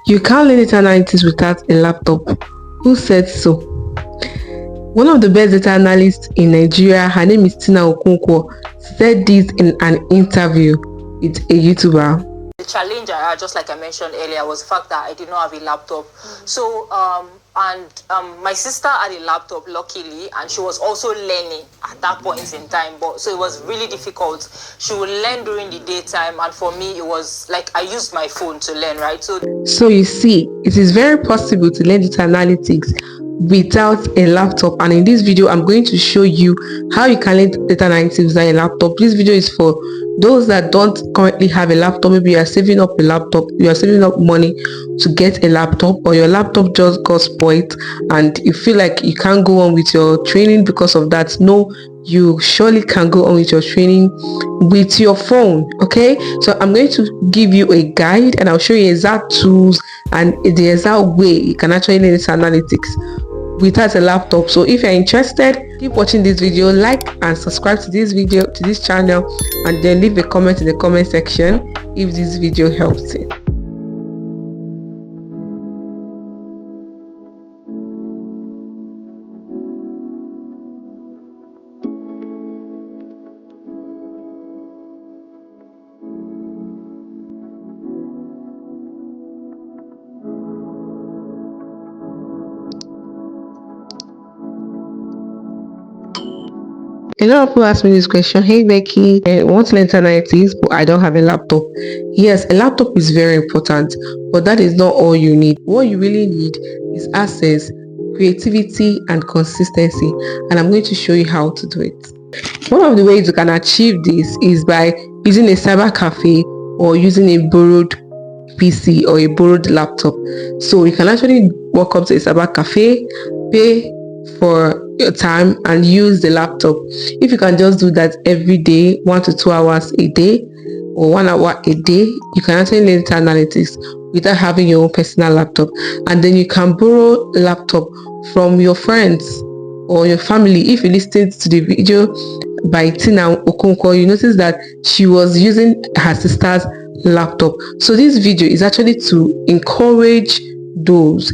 You can't learn data analytics without a laptop. Who said so? One of the best data analysts in Nigeria, her name is Tina Okonkwo, said this in an interview with a YouTuber. The challenge I had, just like I mentioned earlier, was the fact that I did not have a laptop. So, my sister had a laptop, luckily, and she was also learning at that point in time. So it was really difficult. She would learn during the daytime, and for me, it was like I used my phone to learn, right? So you see, it is very possible to learn data analytics without a laptop, and in this video I'm going to show you how you can learn data analytics without a laptop. This video is for those that don't currently have a laptop. Maybe you are saving up a laptop, you are saving up money to get a laptop, or your laptop just got spoiled and you feel like you can't go on with your training because of that. No, you surely can go on with your training with your phone. Okay, so I'm going to give you a guide and I'll show you exact tools and the exact way you can actually learn data analytics without a laptop. So if you're interested, keep watching this video, like and subscribe to this video, to this channel, and then leave a comment in the comment section if this video helps you. A lot of people ask me this question: hey Becky, I want to learn data analytics but I don't have a laptop. Yes, a laptop is very important, but that is not all you need. What you really need is access, creativity and consistency, and I'm going to show you how to do it. One of the ways you can achieve this is by using a cyber cafe or using a borrowed PC or a borrowed laptop. So you can actually walk up to a cyber cafe, pay for your time and use the laptop. If you can just do that every day, 1 to 2 hours a day or 1 hour a day, you can actually learn data analytics without having your own personal laptop. And then you can borrow a laptop from your friends or your family. If you listened to the video by Tina Okonkwo, you notice that she was using her sister's laptop. So this video is actually to encourage those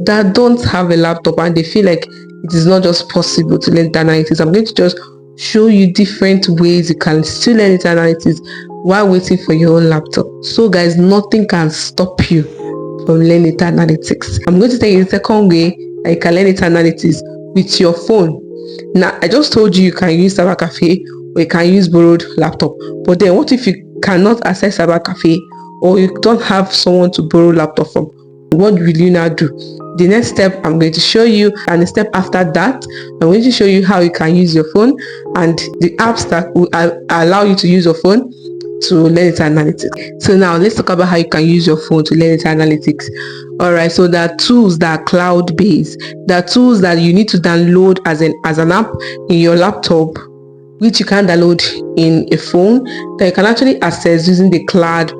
that don't have a laptop and they feel like it is not just possible to learn data analytics. I'm going to just show you different ways you can still learn data analytics while waiting for your own laptop. So guys, nothing can stop you from learning data analytics. I'm going to tell you the second way that you can learn data analytics with your phone. Now, I just told you can use cyber cafe or you can use borrowed laptop. But then what if you cannot access cyber cafe or you don't have someone to borrow laptop from? What will you now do? The next step I'm going to show you, and the step after that I'm going to show you how you can use your phone and the apps that will allow you to use your phone to learn data analytics. So now let's talk about how you can use your phone to learn data analytics. All right, so there are tools that are cloud based. There are tools that you need to download as an app in your laptop, which you can download in a phone, that you can actually access using the cloud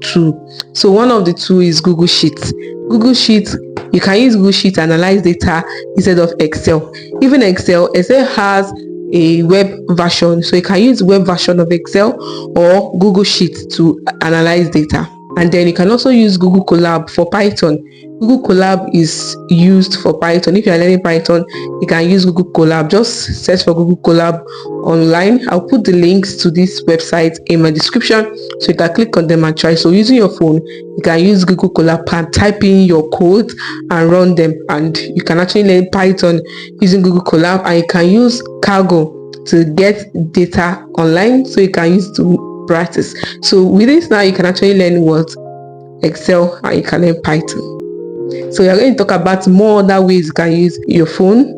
tool. So one of the two is Google Sheets. Google Sheets, you can use Google Sheets to analyze data instead of Excel. Even Excel has a web version, so you can use web version of Excel or Google Sheets to analyze data. And then you can also use Google Colab for Python. Google Colab is used for Python. If you are learning Python, you can use Google Colab. Just search for Google Colab online. I'll put the links to this website in my description so you can click on them and try. So using your phone, you can use Google Colab and type in your code and run them. And you can actually learn Python using Google Colab, and you can use Kaggle to get data online, so you can use to practice. So with this now you can actually learn what Excel and you can learn Python. So we are going to talk about more other ways you can use your phone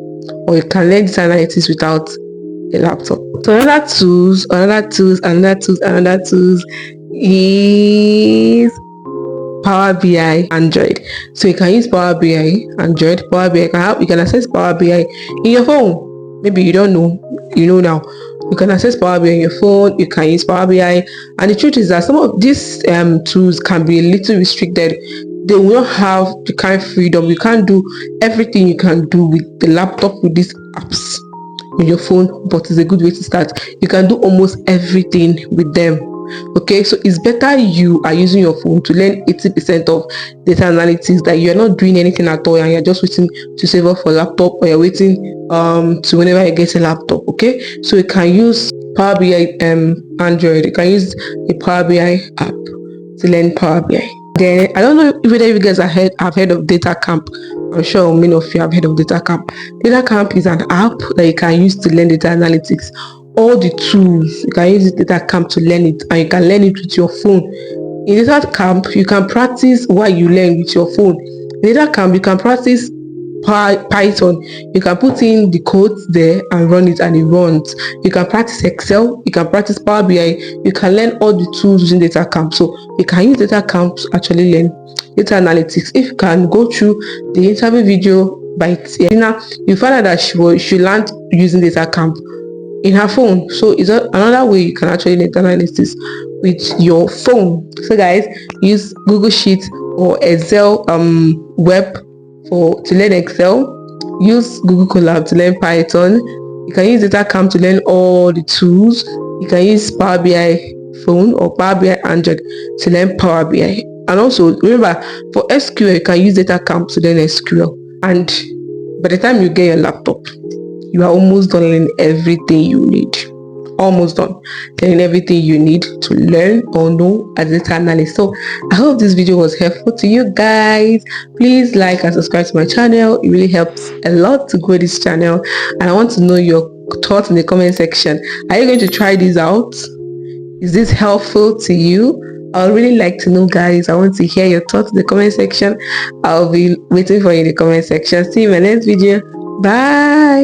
or you can learn data analytics without a laptop. So another tools is Power BI Android. So you can use Power BI Android. Power BI can help. You can access Power BI in your phone. Maybe you don't know, you know now. You can access Power BI on your phone. You can use Power BI, and the truth is that some of these tools can be a little restricted. They will not have the kind of freedom. You can't do everything you can do with the laptop with these apps on your phone, but it's a good way to start. You can do almost everything with them. Okay, so it's better you are using your phone to learn 80% of data analytics, that you're not doing anything at all and you're just waiting to save up for laptop, or you're waiting to whenever you get a laptop. Okay, so you can use Power BI Android. You can use the Power BI app to learn Power BI. Then I don't know if either of you guys have heard of Data Camp. I'm sure many of you have heard of Data Camp. Data Camp is an app that you can use to learn data analytics. All the tools, you can use Data Camp to learn it, and you can learn it with your phone. In Data Camp, you can practice what you learn with your phone. In Data Camp, you can practice Python. You can put in the codes there and run it, and it runs. You can practice Excel. You can practice Power BI. You can learn all the tools using Data Camp. So you can use Data Camp to actually learn data analytics. If you can go through the interview video by Tina, you find out that she learned using Data Camp in her phone. So it's another way you can actually learn analytics with your phone. So guys, use Google Sheets or Excel web to learn Excel. Use Google Colab to learn Python. You can use Datacamp to learn all the tools. You can use Power BI phone or Power BI Android to learn Power BI. And also remember, for SQL, you can use Datacamp to learn SQL. And by the time you get your laptop, you are almost done learning everything you need. Almost done learning everything you need to learn or know as a data analyst. So I hope this video was helpful to you guys. Please like and subscribe to my channel. It really helps a lot to grow this channel, and I want to know your thoughts in the comment section. Are you going to try this out? Is this helpful to you? I would really like to know, guys. I want to hear your thoughts in the comment section. I'll be waiting for you in the comment section. See you in my next video. Bye.